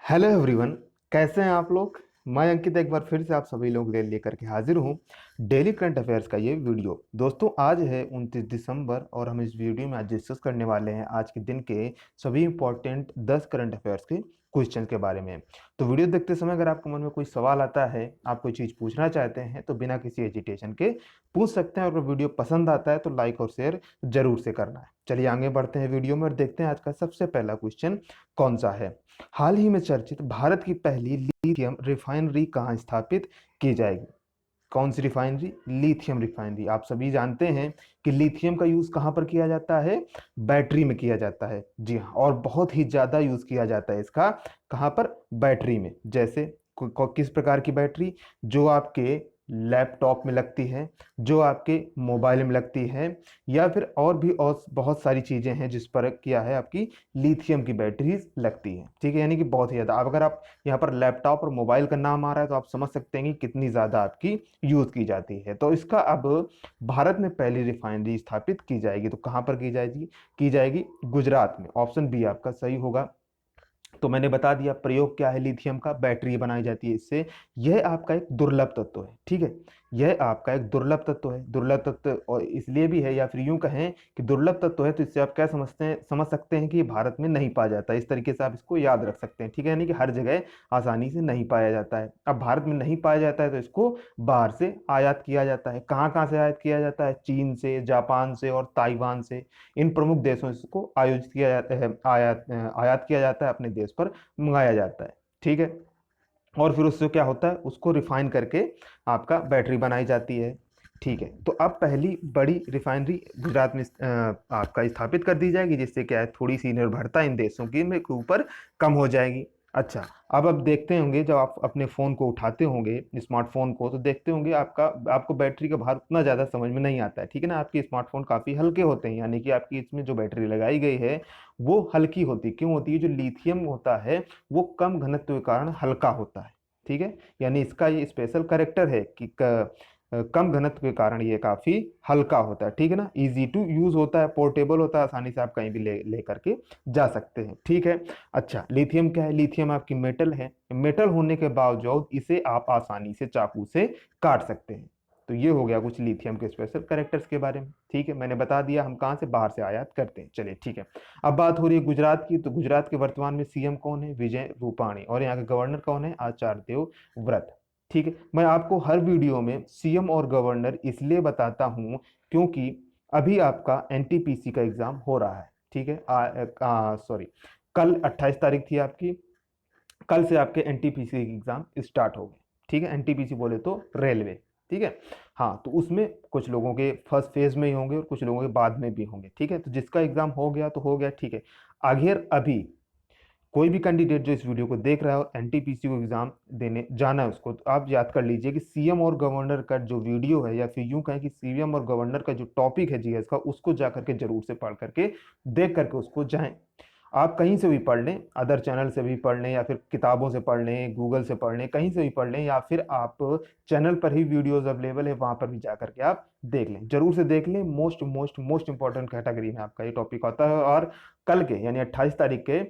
Hello everyone. कैसे हैं आप लोग। मैं अंकित एक बार फिर से आप सभी लोग के लिए लेकर के हाजिर हूं डेली करंट अफेयर्स का ये वीडियो। दोस्तों आज है 29 दिसंबर और हम इस वीडियो में आज डिस्कस करने वाले हैं आज के दिन के सभी इंपॉर्टेंट 10 करंट अफेयर्स के क्वेश्चन के बारे में। तो वीडियो देखते समय अगर आपके मन में कोई सवाल आता है, आप कोई चीज़ पूछना चाहते हैं तो बिना किसी एजिटेशन के पूछ सकते हैं। और अगर वीडियो पसंद आता है तो लाइक और शेयर जरूर से करना है। चलिए आगे बढ़ते हैं वीडियो में और देखते हैं आज का सबसे पहला क्वेश्चन कौन सा है। हाल ही में चर्चित भारत की पहली लिथियम रिफाइनरी कहाँ स्थापित की जाएगी। कौन सी रिफाइनरी? Lithium refinery. आप सभी जानते हैं कि लिथियम का यूज कहाँ पर किया जाता है? बैटरी में किया जाता है। जी हाँ, और बहुत ही ज्यादा यूज किया जाता है इसका। कहाँ पर? बैटरी में। जैसे किस प्रकार की बैटरी? जो आपके लैपटॉप में लगती है, जो आपके मोबाइल में लगती है, या फिर और भी और बहुत सारी चीजें हैं जिस पर क्या है आपकी लिथियम की बैटरीज लगती है। ठीक है, यानी कि बहुत ही ज्यादा। अब अगर आप यहाँ पर लैपटॉप और मोबाइल का नाम आ रहा है तो आप समझ सकते हैं कि कितनी ज्यादा आपकी यूज की जाती है। तो इसका अब भारत में पहली रिफाइनरी स्थापित की जाएगी। तो कहां पर की जाएगी? की जाएगी गुजरात में। ऑप्शन बी आपका सही होगा। तो मैंने बता दिया प्रयोग क्या है लिथियम का, बैटरी बनाई जाती है इससे। यह आपका एक दुर्लभ तत्व है। ठीक है, यह आपका एक दुर्लभ तत्व है। दुर्लभ तत्व और इसलिए भी है, या फिर यूं कहें कि दुर्लभ तत्व है, तो इससे आप क्या समझते हैं, समझ सकते हैं कि ये भारत में नहीं पाया जाता। इस तरीके से आप इसको याद रख सकते हैं। ठीक है, यानी कि हर जगह आसानी से नहीं पाया जाता है। अब भारत में नहीं पाया जाता है तो इसको बाहर से आयात किया जाता है। कहाँ कहाँ से आयात किया जाता है? चीन से, जापान से और ताइवान से। इन प्रमुख देशों से इसको आयोजित किया जाता है, आयात किया जाता है, अपने देश पर मंगाया जाता है। ठीक है, और फिर उससे क्या होता है, उसको रिफाइन करके आपका बैटरी बनाई जाती है। ठीक है, तो अब पहली बड़ी रिफाइनरी गुजरात में आपका स्थापित कर दी जाएगी, जिससे क्या है थोड़ी सी निर्भरता इन देशों की में के ऊपर कम हो जाएगी। अच्छा, अब देखते होंगे जब आप अपने फ़ोन को उठाते होंगे, स्मार्टफोन को, तो देखते होंगे आपको बैटरी का भार उतना ज़्यादा समझ में नहीं आता है। ठीक है ना, आपके स्मार्टफोन काफ़ी हल्के होते हैं, यानी कि आपकी इसमें जो बैटरी लगाई गई है वो हल्की होती है। क्यों होती है? जो लिथियम होता है वो कम घनत्व के कारण हल्का होता है। ठीक है, यानी इसका ये स्पेशल करेक्टर है कि कम घनत्व के कारण ये काफी हल्का होता है। ठीक है ना, इजी टू यूज होता है, पोर्टेबल होता है, आसानी से आप कहीं भी ले करके जा सकते हैं। ठीक है, अच्छा लिथियम क्या है? लिथियम आपकी मेटल है। मेटल होने के बावजूद इसे आप आसानी से चाकू से काट सकते हैं। तो ये हो गया कुछ लिथियम के स्पेशल करेक्टर्स के बारे में। ठीक है, मैंने बता दिया हम कहाँ से बाहर से आयात करते हैं। चलिए ठीक है, अब बात हो रही है गुजरात की। तो गुजरात के वर्तमान में सीएम कौन है? विजय रूपाणी। और यहाँ के गवर्नर कौन है? आचार्य देवव्रत। ठीक है, मैं आपको हर वीडियो में सीएम और गवर्नर इसलिए बताता हूं क्योंकि अभी आपका एनटीपीसी का एग्जाम हो रहा है। ठीक है, सॉरी, कल 28 तारीख थी आपकी। कल से आपके एनटीपीसी के एग्जाम स्टार्ट हो गए। ठीक है, एनटीपीसी बोले तो रेलवे। ठीक है, हाँ, तो उसमें कुछ लोगों के फर्स्ट फेज में ही होंगे और कुछ लोगों के बाद में भी होंगे। ठीक है, तो जिसका एग्जाम हो गया तो हो गया। ठीक है, आगे अभी कोई भी कैंडिडेट जो इस वीडियो को देख रहा है और एनटीपीसी को एग्जाम देने जाना है उसको, तो आप याद कर लीजिए कि सीएम और गवर्नर का जो वीडियो है, या फिर यूं कहें कि सीएम और गवर्नर का जो टॉपिक है जीएस का, उसको जा करके जरूर से पढ़ करके देख करके उसको जाएं। आप कहीं से भी पढ़ लें, अदर चैनल से भी पढ़ लें, या फिर किताबों से पढ़ लें, गूगल से पढ़ लें, कहीं से भी पढ़ लें, या फिर आप चैनल पर ही वीडियोस अवेलेबल है, वहां पर भी जा करके आप देख लें, जरूर से देख लें। Most most most important category में आपका ये टॉपिक होता है, और कल के यानी 28 तारीख के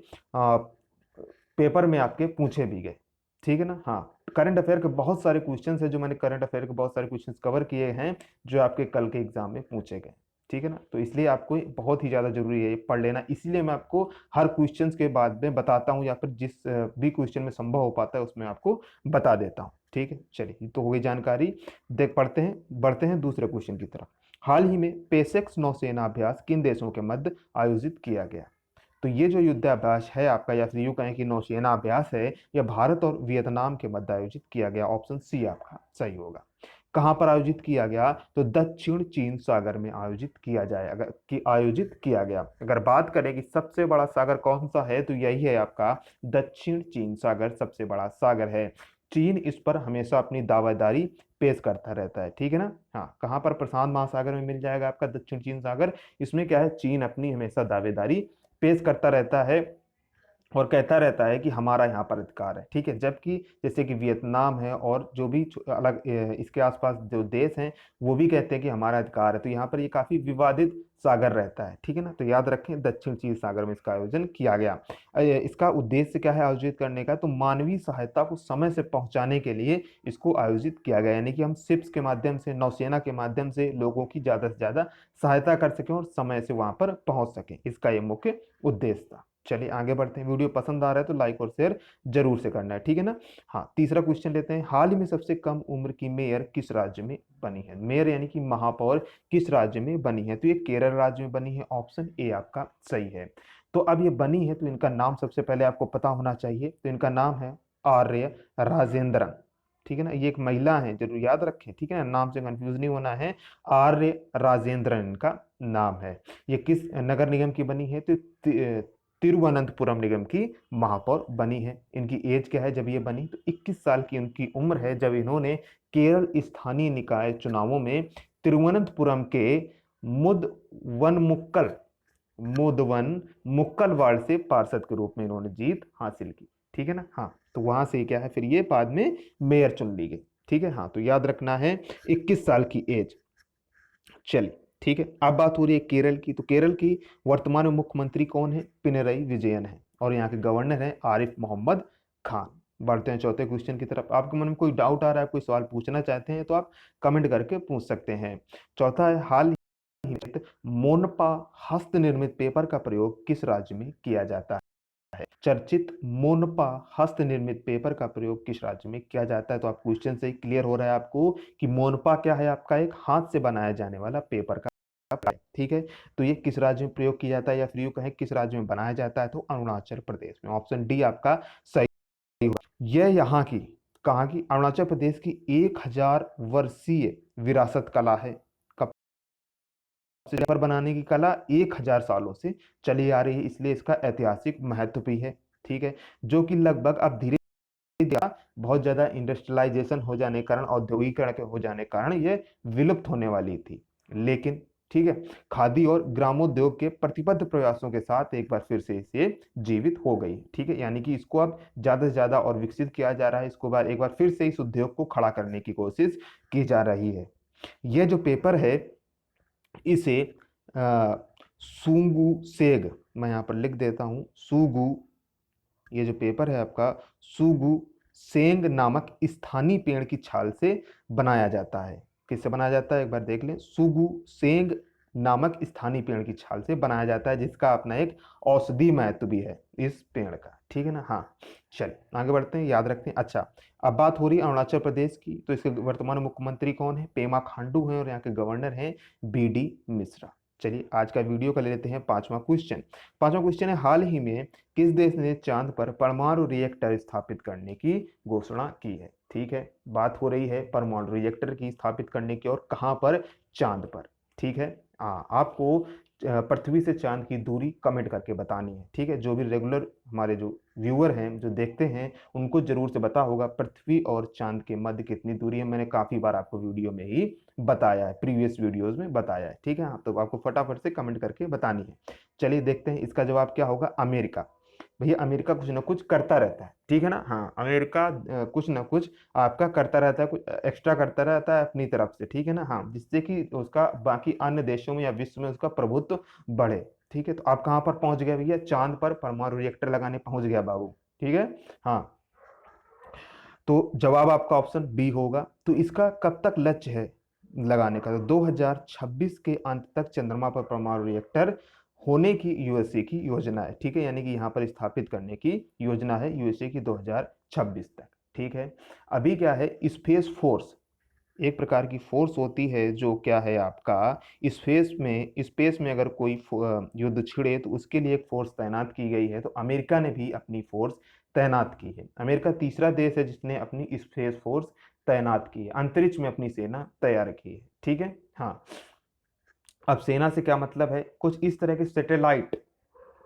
पेपर में आपके पूछे भी गए। ठीक है ना, हाँ, करंट अफेयर के बहुत सारे क्वेश्चंस है, जो मैंने करंट अफेयर के बहुत सारे क्वेश्चंस कवर किए हैं जो आपके कल के एग्जाम में पूछे गए। ठीक है ना, तो इसलिए आपको बहुत ही ज्यादा जरूरी है ये पढ़ लेना। इसलिए मैं आपको हर क्वेश्चंस के बाद में बताता हूं, या फिर जिस भी क्वेश्चन में संभव हो पाता है उसमें आपको बता देता हूं। ठीक है, चलिए तो हो गई जानकारी। देख पढ़ते हैं, बढ़ते हैं दूसरे क्वेश्चन की तरफ। हाल ही में पेसेक्स नौसेना अभ्यास किन देशों के मध्य आयोजित किया गया? तो ये जो युद्धाभ्यास है आपका, या फिर यूं कहें कि नौसेना अभ्यास है, यह भारत और वियतनाम के मध्य आयोजित किया गया। ऑप्शन सी आपका सही होगा। कहां पर आयोजित किया गया? तो दक्षिण चीन सागर में आयोजित किया जाए, अगर कि आयोजित किया गया। अगर बात करें कि सबसे बड़ा सागर कौन सा है, तो यही है आपका दक्षिण चीन सागर, सबसे बड़ा सागर है। चीन इस पर हमेशा अपनी दावेदारी पेश करता रहता है। ठीक है ना, हाँ, कहां पर? प्रशांत महासागर में मिल जाएगा आपका दक्षिण चीन सागर। इसमें क्या है, चीन अपनी हमेशा दावेदारी पेश करता रहता है और कहता रहता है कि हमारा यहाँ पर अधिकार है, ठीक है। जबकि जैसे कि वियतनाम है और जो भी अलग इसके आसपास जो देश हैं वो भी कहते हैं कि हमारा अधिकार है। तो यहाँ पर ये काफी विवादित सागर रहता है, ठीक है ना। तो याद रखें दक्षिण चीन सागर में इसका आयोजन किया गया। इसका उद्देश्य क्या है आयोजित करने का, तो मानवीय सहायता को समय से पहुंचाने के लिए इसको आयोजित किया गया, यानी कि हम शिप्स के माध्यम से, नौसेना के माध्यम से लोगों की ज्यादा से ज्यादा सहायता कर सकें और समय से वहां पर पहुंच सकें, इसका ये मुख्य उद्देश्य था। चलिए आगे बढ़ते हैं। वीडियो पसंद आ रहा है तो लाइक और शेयर जरूर से करना है, ठीक है ना। हाँ, तीसरा क्वेश्चन लेते हैं। हाल ही में सबसे कम उम्र की मेयर किस राज्य में बनी है? मेयर यानी कि महापौर किस राज्य में बनी है? तो ये केरल राज्य में बनी है। ऑप्शन ए आपका सही है। तो अब ये बनी है तो इनका नाम सबसे पहले आपको पता होना चाहिए। तो इनका नाम है आर्य राजेंद्रन, ठीक है ना। ये एक महिला है, जरूर याद रखें, ठीक है ना, नाम से कंफ्यूज नहीं होना है। आर्य राजेंद्रन इनका नाम है। ये किस नगर निगम की बनी है? तो तिरुवनंतपुरम निगम की महापौर बनी है। इनकी एज क्या है जब ये बनी? तो 21 साल की उनकी उम्र है जब इन्होंने केरल स्थानीय निकाय चुनावों में तिरुवनंतपुरम के मुदवनमुक्कल मुदवन मुक्कल वार्ड से पार्षद के रूप में इन्होंने जीत हासिल की, ठीक है ना। हाँ, तो वहां से क्या है फिर ये बाद में मेयर चुन ली गई, ठीक है। हाँ, तो याद रखना है 21 साल की एज। चलिए ठीक है, अब बात हो रही है केरल की। तो केरल की वर्तमान मुख्यमंत्री कौन है? पिनरई विजयन है। और यहाँ के गवर्नर हैं आरिफ मोहम्मद खान। बढ़ते हैं चौथे क्वेश्चन की तरफ। आपके मन में कोई डाउट आ रहा है, कोई सवाल पूछना चाहते हैं तो आप कमेंट करके पूछ सकते हैं। चौथा है, हाल ही में मोनपा हस्त निर्मित पेपर का प्रयोग किस राज्य में किया जाता है? चर्चित मोनपा हस्त निर्मित पेपर का प्रयोग किस राज्य में किया जाता है? तो आप क्वेश्चन से क्लियर हो रहा है आपको कि मोनपा क्या है? आपका एक हाथ से बनाया जाने वाला पेपर का, ठीक है। तो ये किस राज्य में प्रयोग किया जाता है, या फिर यूं कहें किस राज्य में बनाया जाता है? तो अरुणाचल प्रदेश में। ऑप्शन डी आपका सही होगा। यह यहाँ की, कहाँ की? अरुणाचल प्रदेश की 1000 वर्षीय विरासत कला है। कब से पेपर बनाने की कला 1000 सालों से चली आ रही है, इसलिए इसका ऐतिहासिक महत्व भी है, ठीक है। जो कि लगभग अब धीरे बहुत ज्यादा इंडस्ट्रियलाइजेशन हो जाने के कारण, औद्योगिकरण के हो जाने के कारण ये विलुप्त होने वाली थी। लेकिन ठीक है, खादी और ग्रामोद्योग के प्रतिबद्ध प्रयासों के साथ एक बार फिर से इसे जीवित हो गई, ठीक है। यानी कि इसको अब ज्यादा से ज्यादा और विकसित किया जा रहा है। इसको बार एक बार फिर से इस उद्योग को खड़ा करने की कोशिश की जा रही है। यह जो पेपर है इसे सूंगू सेग, मैं यहाँ पर लिख देता हूँ सूगू, ये जो पेपर है आपका सुगु सेंग नामक स्थानीय पेड़ की छाल से बनाया जाता है। किससे बनाया जाता है एक बार देख लें। सुगु सेंग नामक स्थानीय पेड़ की छाल से बनाया जाता है, जिसका अपना एक औषधि महत्व भी है इस पेड़ का, ठीक है ना। हाँ, चलिए आगे बढ़ते हैं, याद रखते हैं। अच्छा, अब बात हो रही है अरुणाचल प्रदेश की। तो इसके वर्तमान मुख्यमंत्री कौन है? पेमा खांडू हैं। और यहाँ के गवर्नर हैं बीडी मिश्रा। चलिए आज का वीडियो का ले लेते हैं पांचवा क्वेश्चन। पांचवा क्वेश्चन है, हाल ही में किस देश ने चांद पर परमाणु रिएक्टर स्थापित करने की घोषणा की है? ठीक है, बात हो रही है परमाणु रिएक्टर की स्थापित करने की, और कहां पर? चांद पर, ठीक है। हाँ, आपको पृथ्वी से चांद की दूरी कमेंट करके बतानी है, ठीक है। जो भी रेगुलर हमारे जो व्यूअर हैं, जो देखते हैं, उनको जरूर से पता होगा पृथ्वी और चांद के मध्य कितनी दूरी है। मैंने काफी बार आपको वीडियो में ही बताया है, प्रीवियस वीडियोस में बताया है, ठीक है। हाँ, तो आपको फटाफट से कमेंट करके बतानी है। चलिए देखते हैं इसका जवाब क्या होगा। अमेरिका। भैया अमेरिका कुछ ना कुछ करता रहता है, ठीक है ना। हाँ, अमेरिका कुछ ना कुछ आपका करता रहता है, कुछ एक्स्ट्रा करता रहता है अपनी तरफ से, ठीक है ना। हाँ, जिससे कि उसका बाकी अन्य देशों में या विश्व में उसका प्रभुत्व बढ़े, ठीक है। तो आप कहाँ पर पहुंच गए भैया? चांद पर परमाणु रिएक्टर लगाने पहुंच गया बाबू, ठीक है। हाँ, तो जवाब आपका ऑप्शन बी होगा। तो इसका कब तक लक्ष्य है लगाने का? तो 2026 के अंत तक चंद्रमा पर परमाणु रिएक्टर होने की यूएसए की योजना है, ठीक है। यानी कि यहाँ पर स्थापित करने की योजना है यूएसए की 2026 तक, ठीक है। अभी क्या है, स्पेस फोर्स एक प्रकार की फोर्स होती है जो क्या है आपका स्पेस में अगर कोई युद्ध छिड़े तो उसके लिए एक फोर्स तैनात की गई है। तो अमेरिका ने भी अपनी फोर्स तैनात की है। अमेरिका तीसरा देश है जिसने अपनी स्पेस फोर्स तैनात की है, अंतरिक्ष में अपनी सेना तैयार की है, ठीक है। हाँ, अब सेना से क्या मतलब है? कुछ इस तरह के सैटेलाइट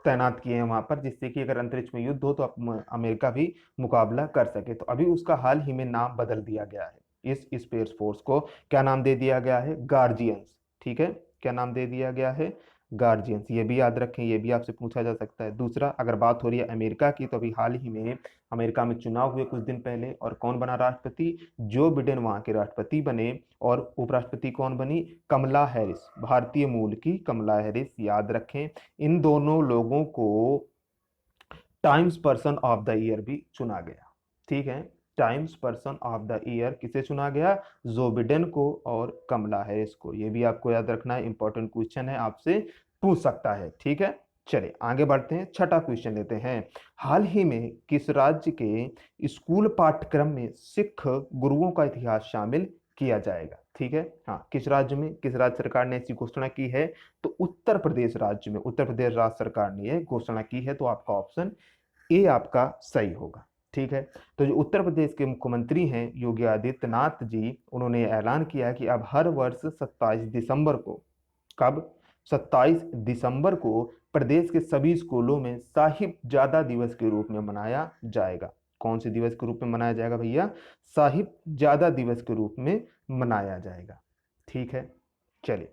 तैनात किए हैं वहां पर, जिससे कि अगर अंतरिक्ष में युद्ध हो तो अमेरिका भी मुकाबला कर सके। तो अभी उसका हाल ही में नाम बदल दिया गया है। इस स्पेस फोर्स को क्या नाम दे दिया गया है? गार्जियंस, ठीक है। क्या नाम दे दिया गया है? गार्जियंस, ये भी याद रखें, ये भी आपसे पूछा जा सकता है। दूसरा, अगर बात हो रही है अमेरिका की, तो अभी हाल ही में अमेरिका में चुनाव हुए कुछ दिन पहले, और कौन बना राष्ट्रपति? जो बिडेन वहां के राष्ट्रपति बने। और उपराष्ट्रपति कौन बनी? कमला हैरिस, भारतीय मूल की कमला हैरिस, याद रखें। इन दोनों लोगों को times person of the year भी चुना गया, ठीक है। Times person of the year किसे चुना गया? जो बिडेन को और कमला हैरिस को। ये भी आपको याद रखना है, इंपॉर्टेंट क्वेश्चन है, आपसे पूछ सकता है, ठीक है। चलिए आगे बढ़ते हैं, छठा क्वेश्चन लेते हैं। हाल ही में किस राज्य के स्कूल पाठ्यक्रम में सिख गुरुओं का इतिहास शामिल किया जाएगा? ठीक है, हाँ, किस राज्य में, किस राज्य सरकार ने ऐसी घोषणा की है? तो उत्तर प्रदेश राज्य में, उत्तर प्रदेश राज्य सरकार ने यह घोषणा की है, तो आपका ऑप्शन ए आपका सही होगा, ठीक है। तो जो उत्तर प्रदेश के मुख्यमंत्री हैं योगी आदित्यनाथ जी, उन्होंने ऐलान किया कि अब हर वर्ष 27 दिसंबर को, कब? 27 दिसंबर को प्रदेश के सभी स्कूलों में साहिबजादा दिवस के रूप में मनाया जाएगा। कौन से दिवस के रूप में मनाया जाएगा भैया? साहिबजादा दिवस के रूप में मनाया जाएगा, ठीक है। चलिए,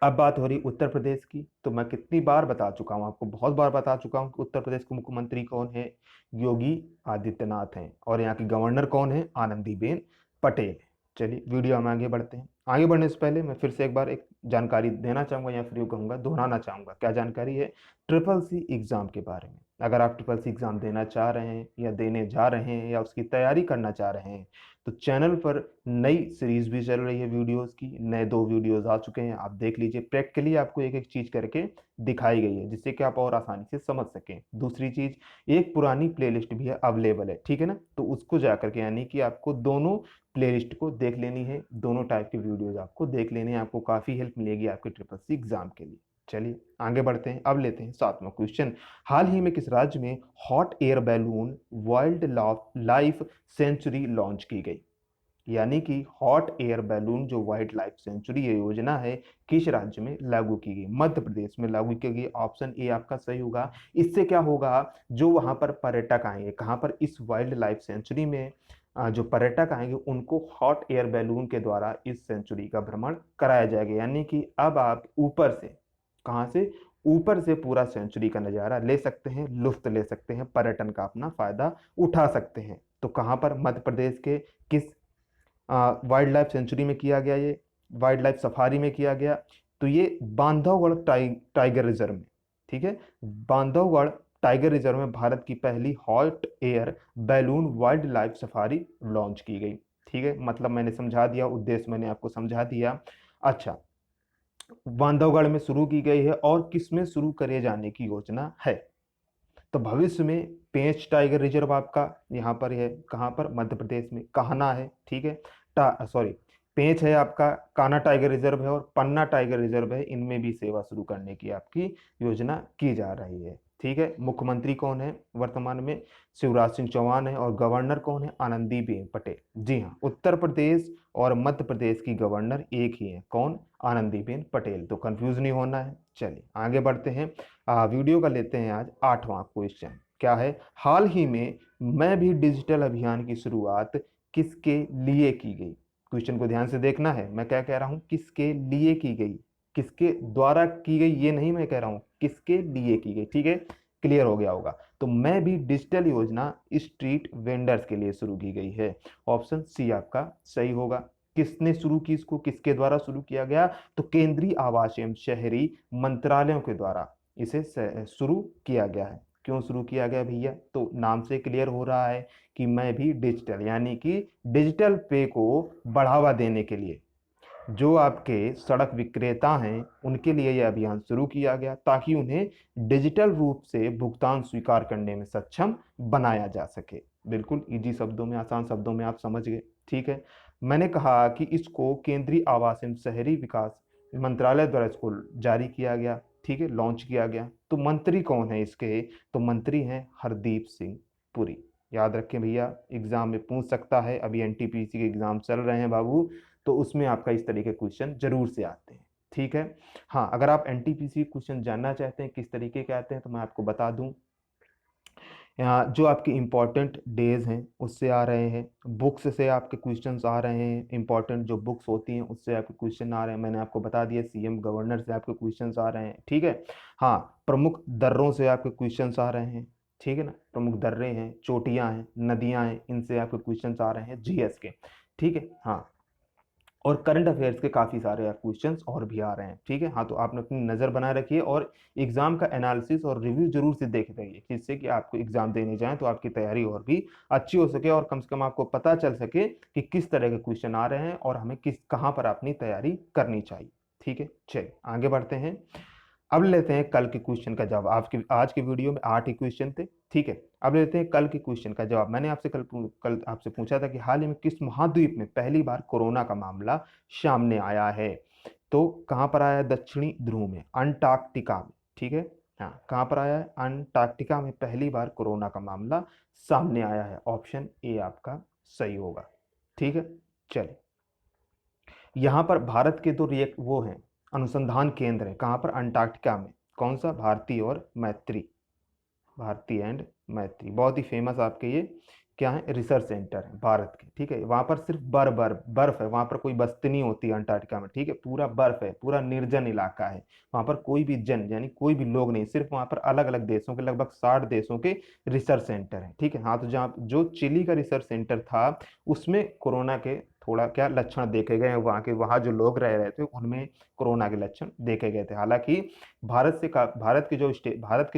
अब बात हो रही उत्तर प्रदेश की, तो मैं कितनी बार बता चुका हूं आपको, बहुत बार बता चुका हूं कि उत्तर प्रदेश के मुख्यमंत्री कौन है? योगी आदित्यनाथ हैं। और यहाँ की गवर्नर कौन है? आनंदीबेन पटेल। चलिए वीडियो में आगे बढ़ते हैं। आगे बढ़ने से पहले मैं फिर से एक बार एक जानकारी देना चाहूंगा, या फिर यूँ कहूँगा दोहराना चाहूंगा। क्या जानकारी है? ट्रिपल सी एग्जाम के बारे में। अगर आप ट्रिपल सी एग्जाम देना चाह रहे हैं, या देने जा रहे हैं, या उसकी तैयारी करना चाह रहे हैं, तो चैनल पर नई सीरीज भी चल रही है वीडियोस की। नए 2 वीडियोस आ चुके हैं, आप देख लीजिए। प्रैक्टिकली आपको एक एक चीज करके दिखाई गई है, जिससे कि आप और आसानी से समझ सकें। दूसरी चीज, एक पुरानी प्लेलिस्ट भी है अवेलेबल है, ठीक है ना, तो उसको जाकर के, यानी कि आपको दोनों प्लेलिस्ट को देख लेनी है, दोनों टाइप की वीडियोज आपको देख लेनी है, आपको काफी हेल्प मिलेगी आपके ट्रिपल सी एग्जाम के लिए। चलिए आगे बढ़ते हैं, अब लेते हैं 7वां क्वेश्चन। हाल ही में किस राज्य में hot air balloon wild life sanctuary launch की गई? यानी कि हॉट एयर बैलून जो वाइल्ड लाइफ सेंचुरी ये योजना है, किस राज्य में लागू की गई? मध्य प्रदेश में लागू की गई, ऑप्शन ए आपका सही होगा। इससे क्या होगा? जो वहां पर पर्यटक आएंगे, कहां पर? इस वाइल्ड लाइफ सेंचुरी में जो पर्यटक आएंगे उनको हॉट एयर बैलून के द्वारा इस सेंचुरी का भ्रमण कराया जाएगा। यानी कि अब आप ऊपर से, कहां से? ऊपर से पूरा सेंचुरी का नजारा ले सकते हैं, लुत्फ ले सकते हैं, पर्यटन का अपना फायदा उठा सकते हैं। तो कहां पर? मध्य प्रदेश के किस वाइल्ड लाइफ सेंचुरी में किया गया? ये वाइल्ड लाइफ सफारी में किया गया। तो ये बांधवगढ़ टाइगर रिजर्व में, ठीक है। बांधवगढ़ टाइगर रिजर्व में भारत की पहली hot air balloon wild life safari launch की गई, ठीक है। मतलब मैंने समझा दिया, उद्देश्य मैंने आपको समझा दिया। अच्छा, बांधवगढ़ में शुरू की गई है, और किस में शुरू करे जाने की योजना है? तो भविष्य में पेंच टाइगर रिजर्व आपका यहाँ पर है, कहाँ पर? मध्य प्रदेश में कान्हा है, ठीक है। सॉरी, पेंच है आपका, कान्हा टाइगर रिजर्व है, और पन्ना टाइगर रिजर्व है। इनमें भी सेवा शुरू करने की आपकी योजना की जा रही है, ठीक है। मुख्यमंत्री कौन है वर्तमान में? शिवराज सिंह चौहान है। और गवर्नर कौन है? आनंदीबेन पटेल। जी हाँ, उत्तर प्रदेश और मध्य प्रदेश की गवर्नर एक ही है, कौन? आनंदीबेन पटेल। तो कंफ्यूज नहीं होना है। चलिए आगे बढ़ते हैं। वीडियो का लेते हैं आज 8वां क्वेश्चन। क्या है? हाल ही में मैं भी डिजिटल अभियान की शुरुआत किसके लिए की गई? क्वेश्चन को ध्यान से देखना है, मैं क्या कह रहा हूं? किसके लिए की गई, किसके द्वारा की गई, ये नहीं मैं कह रहा हूं, किसके लिए की गई, ठीक है। क्लियर हो गया होगा। तो मैं भी डिजिटल योजना स्ट्रीट वेंडर्स के लिए शुरू की गई है। ऑप्शन सी आपका सही होगा। किसने शुरू की इसको, किसके द्वारा शुरू किया गया? तो केंद्रीय आवास एवं शहरी मंत्रालयों के द्वारा इसे शुरू किया गया है। क्यों शुरू किया गया भैया? तो नाम से क्लियर हो रहा है कि मैं भी डिजिटल, यानी कि डिजिटल पे को बढ़ावा देने के लिए जो आपके सड़क विक्रेता हैं उनके लिए यह अभियान शुरू किया गया, ताकि उन्हें डिजिटल रूप से भुगतान स्वीकार करने में सक्षम बनाया जा सके। बिल्कुल इजी शब्दों में, आसान शब्दों में आप समझ गए, ठीक है। मैंने कहा कि इसको केंद्रीय आवास एवं शहरी विकास मंत्रालय द्वारा इसको जारी किया गया, ठीक है, लॉन्च किया गया। तो मंत्री कौन है इसके? तो मंत्री हैं हरदीप सिंह पुरी। याद रखें भैया, एग्जाम में पूछ सकता है, अभी एनटीपीसी के एग्जाम चल रहे हैं बाबू, तो उसमें आपका इस तरीके के क्वेश्चन जरूर से आते हैं, ठीक है। हाँ, अगर आप एनटीपीसी क्वेश्चन जानना चाहते हैं किस तरीके के आते हैं, तो मैं आपको बता दूं। जो आपके इम्पोर्टेंट डेज हैं उससे आ रहे हैं, बुक्स से आपके क्वेश्चंस आ रहे हैं, इम्पोर्टेंट जो बुक्स होती हैं उससे आपके क्वेश्चन आ रहे हैं। मैंने आपको बता दिया सीएम गवर्नर से आपके क्वेश्चंस आ रहे हैं, ठीक है। हाँ, प्रमुख दर्रों से आपके क्वेश्चंस आ रहे हैं, ठीक है ना। प्रमुख दर्रे हैं, चोटियां हैं, नदियां हैं, इनसे आपके क्वेश्चंस आ रहे हैं जीएस के, ठीक है। हाँ, और करंट अफेयर्स के काफ़ी सारे क्वेश्चंस और भी आ रहे हैं, ठीक है। हाँ, तो आपने अपनी नज़र बनाए रखिए और एग्जाम का एनालिसिस और रिव्यू जरूर से देखते रहिए, जिससे कि आपको एग्जाम देने जाएं तो आपकी तैयारी और भी अच्छी हो सके और कम से कम आपको पता चल सके कि किस तरह के क्वेश्चन आ रहे हैं और हमें किस कहाँ पर अपनी तैयारी करनी चाहिए, ठीक है। चलिए आगे बढ़ते हैं। अब लेते हैं कल के क्वेश्चन का जवाब। आपके आज के वीडियो में 8 ही क्वेश्चन थे, ठीक है। अब लेते हैं कल के क्वेश्चन का जवाब। मैंने आपसे कल आपसे पूछा था कि हाल ही में किस महाद्वीप में पहली बार कोरोना का मामला सामने आया है। तो कहाँ पर आया है? दक्षिणी ध्रुव में, अंटार्कटिका में, ठीक है। हाँ, कहाँ पर आया है? अंटार्कटिका में पहली बार कोरोना का मामला सामने आया है। ऑप्शन ए आपका सही होगा, ठीक है। चलिए, यहाँ पर भारत के दो रिएक्ट वो हैं, अनुसंधान केंद्र है। कहाँ पर? अंटार्कटिका में। कौन सा? भारती और मैत्री, भारती एंड मैत्री, बहुत ही फेमस आपके ये क्या है, रिसर्च सेंटर है भारत के, ठीक है। वहां पर सिर्फ बर्फ है, वहां पर कोई बस्ती नहीं होती है अंटार्कटिका में, ठीक है। पूरा बर्फ है, पूरा निर्जन इलाका है। वहां पर कोई भी जन यानी कोई भी लोग नहीं, सिर्फ वहां पर अलग अलग देशों के लगभग 60 देशों के रिसर्च सेंटर है, ठीक है। हाँ, तो जहाँ जो चिली का रिसर्च सेंटर था उसमें कोरोना के थोड़ा क्या लक्षण देखे गए हैं। वहाँ जो लोग रह रहे थे उनमें कोरोना के लक्षण देखे गए थे। हालांकि भारत के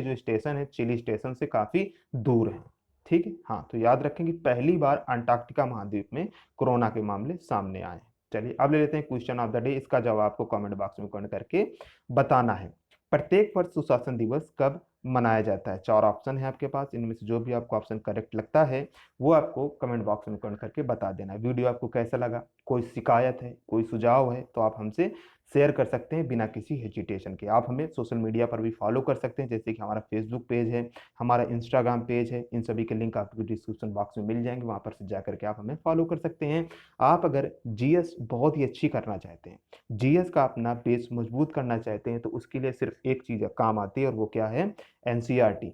जो स्टेशन है चिली स्टेशन से काफी दूर है, ठीक है। हाँ, तो याद रखें कि पहली बार अंटार्कटिका महाद्वीप में कोरोना के मामले सामने आए हैं। चलिए अब ले लेते हैं क्वेश्चन ऑफ द डे। इसका जवाब आपको कमेंट बॉक्स में कमेंट करके बताना है। प्रत्येक वर्ष सुशासन दिवस कब मनाया जाता है? 4 ऑप्शन है आपके पास, इनमें से जो भी आपको ऑप्शन करेक्ट लगता है वो आपको कमेंट बॉक्स में कमेंट करके बता देना है। वीडियो आपको कैसा लगा? कोई शिकायत है, कोई सुझाव है तो आप हमसे शेयर कर सकते हैं बिना किसी हेजिटेशन के। आप हमें सोशल मीडिया पर भी फॉलो कर सकते हैं, जैसे कि हमारा फेसबुक पेज है, हमारा इंस्टाग्राम पेज है। इन सभी के लिंक आपको डिस्क्रिप्शन बॉक्स में मिल जाएंगे, वहां पर से जा करके आप हमें फॉलो कर सकते हैं। आप अगर जीएस बहुत ही अच्छी करना चाहते हैं, जीएस का अपना बेस मजबूत करना चाहते हैं, तो उसके लिए सिर्फ एक चीज काम आती है और वो क्या है? एनसीईआरटी,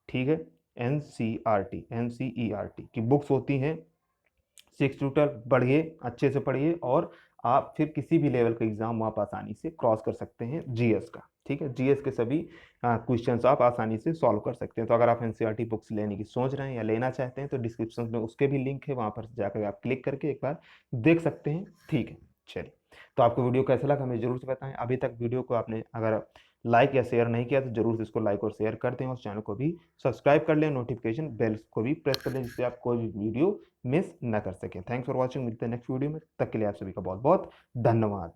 ठीक है। एनसीईआरटी की बुक्स होती हैं। 6 ट्यूटर पढ़िए, अच्छे से पढ़िए और आप फिर किसी भी लेवल का एग्जाम आप आसानी से क्रॉस कर सकते हैं जीएस का, ठीक है। जीएस के सभी क्वेश्चंस आप आसानी से सॉल्व कर सकते हैं। तो अगर आप एनसीईआरटी बुक्स लेने की सोच रहे हैं या लेना चाहते हैं तो डिस्क्रिप्शन में उसके भी लिंक है, वहां पर जाकर आप क्लिक करके एक बार देख सकते हैं, ठीक है। चलिए, तो आपको वीडियो कैसा लगा हमें जरूर से बताएं। अभी तक वीडियो को आपने अगर लाइक या शेयर नहीं किया तो जरूर से इसको लाइक और शेयर कर दें और चैनल को भी सब्सक्राइब कर लें, नोटिफिकेशन बेल को भी प्रेस कर लें, जिससे आप कोई भी वीडियो मिस न कर सके। थैंक्स फॉर वॉचिंग, मिलते हैं नेक्स्ट वीडियो में, तब तक के लिए आप सभी का बहुत बहुत धन्यवाद।